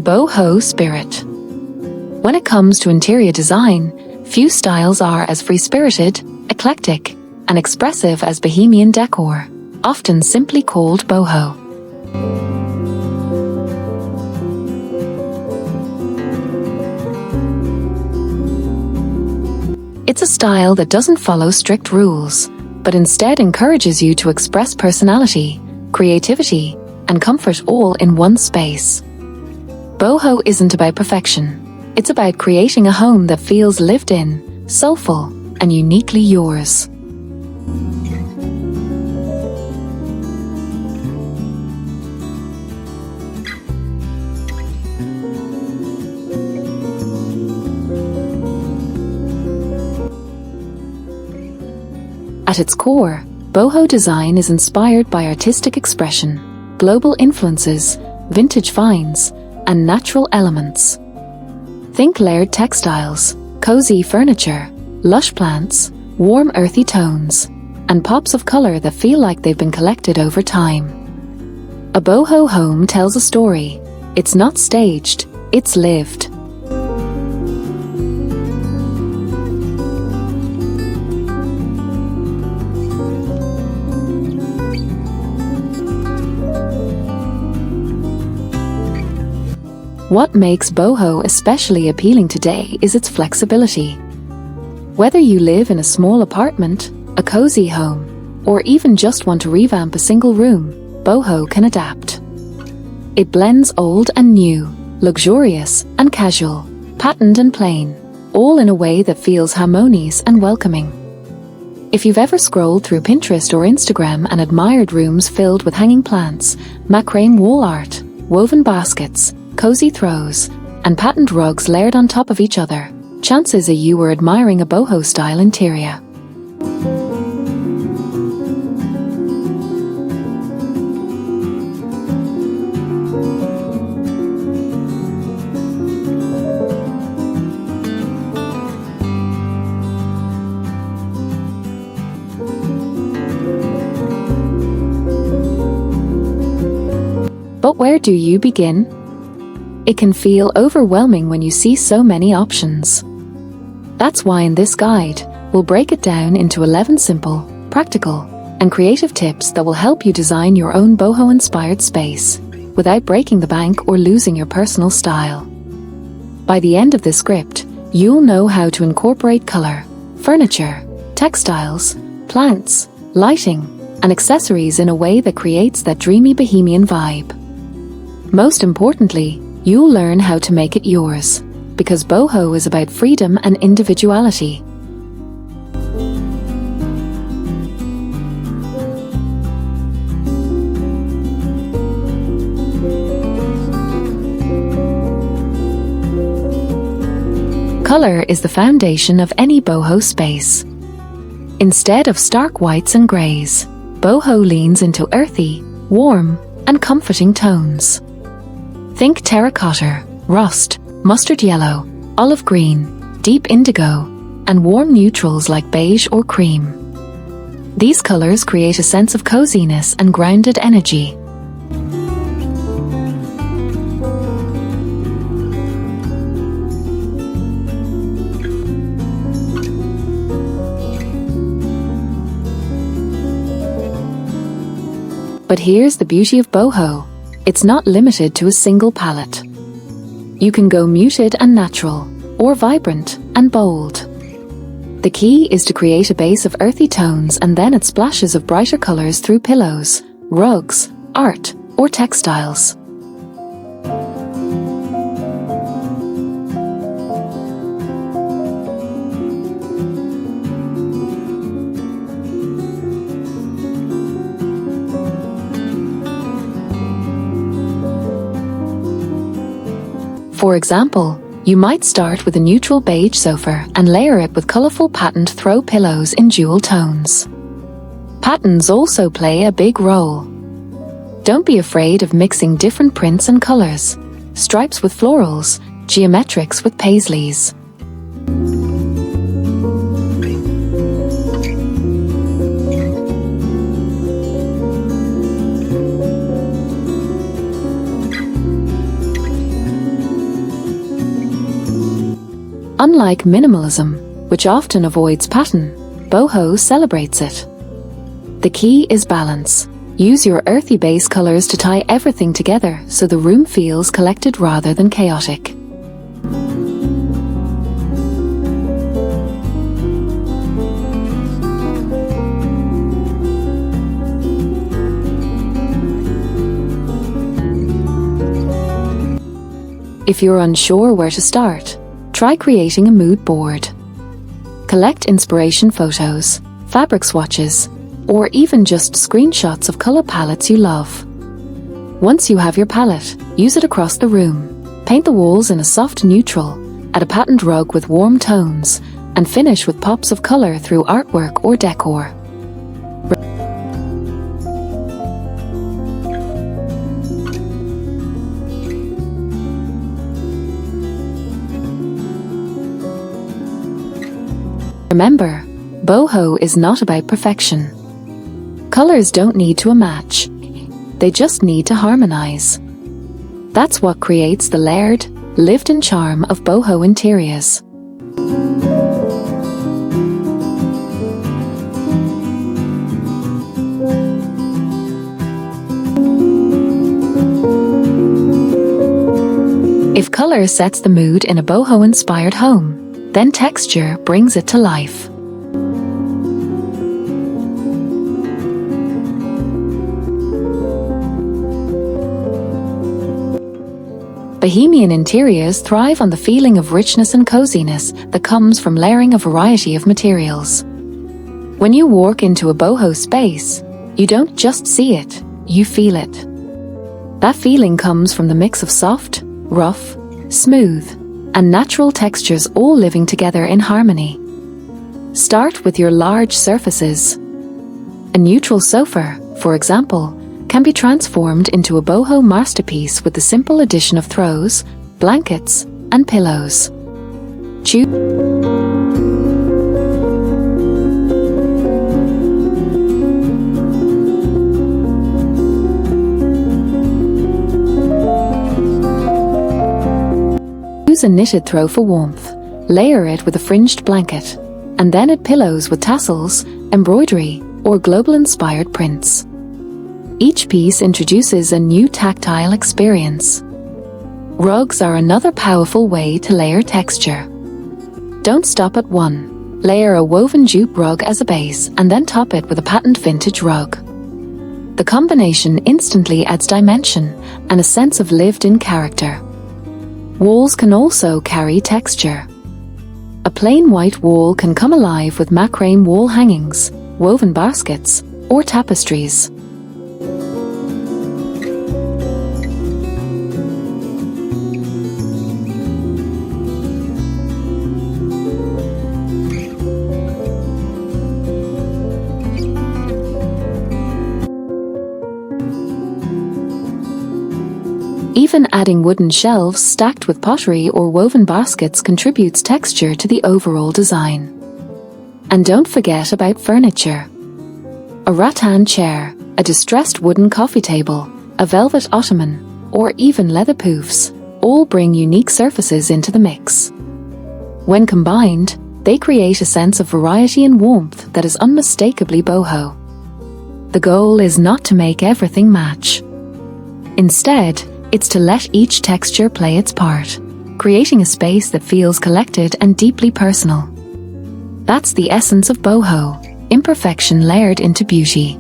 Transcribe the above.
boho spirit. When it comes to interior design, few styles are as free-spirited, eclectic, and expressive as bohemian decor, often simply called boho. It's a style that doesn't follow strict rules, but instead encourages you to express personality, creativity, and comfort all in one space. Boho isn't about perfection. It's about creating a home that feels lived in, soulful, and uniquely yours. At its core, boho design is inspired by artistic expression, global influences, vintage finds, and natural elements. Think layered textiles, cozy furniture, lush plants, warm earthy tones, and pops of color that feel like they've been collected over time. A boho home tells a story. It's not staged, it's lived. What makes boho especially appealing today is its flexibility. Whether you live in a small apartment, a cozy home, or even just want to revamp a single room, boho can adapt. It blends old and new, luxurious and casual, patterned and plain, all in a way that feels harmonious and welcoming. If you've ever scrolled through Pinterest or Instagram and admired rooms filled with hanging plants, macrame wall art, woven baskets, cozy throws, and patterned rugs layered on top of each other, chances are you were admiring a boho-style interior. But where do you begin? It can feel overwhelming when you see so many options. That's why in this guide, we'll break it down into 11 simple, practical, and creative tips that will help you design your own boho-inspired space without breaking the bank or losing your personal style. By the end of this script, you'll know how to incorporate color, furniture, textiles, plants, lighting, and accessories in a way that creates that dreamy bohemian vibe. Most importantly, you'll learn how to make it yours, because boho is about freedom and individuality. Color is the foundation of any boho space. Instead of stark whites and greys, boho leans into earthy, warm, and comforting tones. Think terracotta, rust, mustard yellow, olive green, deep indigo, and warm neutrals like beige or cream. These colors create a sense of coziness and grounded energy. But here's the beauty of boho. It's not limited to a single palette. You can go muted and natural, or vibrant and bold. The key is to create a base of earthy tones and then add splashes of brighter colors through pillows, rugs, art, or textiles. For example, you might start with a neutral beige sofa and layer it with colorful patterned throw pillows in jewel tones. Patterns also play a big role. Don't be afraid of mixing different prints and colors, stripes with florals, geometrics with paisleys. Unlike minimalism, which often avoids pattern, boho celebrates it. The key is balance. Use your earthy base colors to tie everything together so the room feels collected rather than chaotic. If you're unsure where to start, try creating a mood board. Collect inspiration photos, fabric swatches, or even just screenshots of color palettes you love. Once you have your palette, use it across the room. Paint the walls in a soft neutral, add a patterned rug with warm tones, and finish with pops of color through artwork or decor. Remember, boho is not about perfection. Colors don't need to match. They just need to harmonize. That's what creates the layered, lived-in charm of boho interiors. If color sets the mood in a boho-inspired home, then texture brings it to life. Bohemian interiors thrive on the feeling of richness and coziness that comes from layering a variety of materials. When you walk into a boho space, you don't just see it, you feel it. That feeling comes from the mix of soft, rough, smooth, and natural textures all living together in harmony. Start with your large surfaces. A neutral sofa, for example, can be transformed into a boho masterpiece with the simple addition of throws, blankets, and pillows. Use a knitted throw for warmth, layer it with a fringed blanket, and then add pillows with tassels, embroidery, or global-inspired prints. Each piece introduces a new tactile experience. Rugs are another powerful way to layer texture. Don't stop at one. Layer a woven jute rug as a base and then top it with a patterned vintage rug. The combination instantly adds dimension and a sense of lived-in character. Walls can also carry texture. A plain white wall can come alive with macrame wall hangings, woven baskets, or tapestries. Even adding wooden shelves stacked with pottery or woven baskets contributes texture to the overall design. And don't forget about furniture. A rattan chair, a distressed wooden coffee table, a velvet ottoman, or even leather poufs, all bring unique surfaces into the mix. When combined, they create a sense of variety and warmth that is unmistakably boho. The goal is not to make everything match. Instead, it's to let each texture play its part, creating a space that feels collected and deeply personal. That's the essence of boho, imperfection layered into beauty.